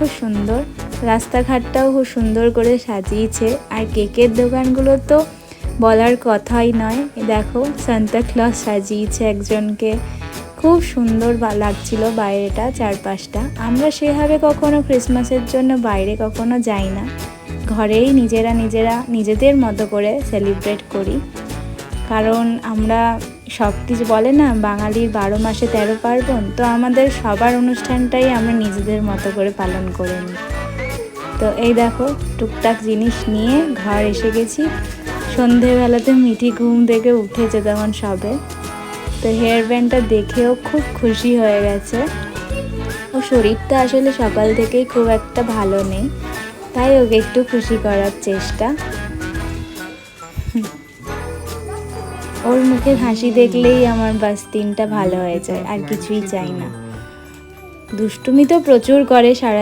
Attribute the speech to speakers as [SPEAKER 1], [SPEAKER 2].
[SPEAKER 1] খুব সুন্দর, রাস্তাঘাটটাও খুব সুন্দর করে সাজিয়েছে। আর কেকের দোকানগুলো তো বলার কথাই নয়। দেখো সান্তা ক্লজ সাজিয়েছে একজনকে, খুব সুন্দর লাগছিল বাইরেটা, চারপাশটা। আমরা সেভাবে কখনো ক্রিসমাসের জন্য বাইরে কখনো যাই না, ঘরেই নিজেদের মতো করে সেলিব্রেট করি। কারণ আমরা সব কিছু বলে না, বাঙালির 12 মাসে 13 পার্বণ, তো আমাদের সবার অনুষ্ঠানটাই আমরা নিজেদের মতো করে পালন করে নিই। তো এই দেখো টুকটাক জিনিস নিয়ে ঘর এসে গেছি। সন্ধেবেলাতে মিঠি ঘুম থেকে উঠেছে তখন সবে, তো হেয়ার ব্যান্ডটা দেখেও খুব খুশি হয়ে গেছে। ও শরীরটা আসলে সকাল থেকেই খুব একটা ভালো নেই, তাই ওকে একটু খুশি করার চেষ্টা। ওর মুখের হাসি দেখলেই আমার বাস দিনটা ভালো হয়ে যায়, আর কিছুই চাই না। দুষ্টুমি তো প্রচুর করে সারা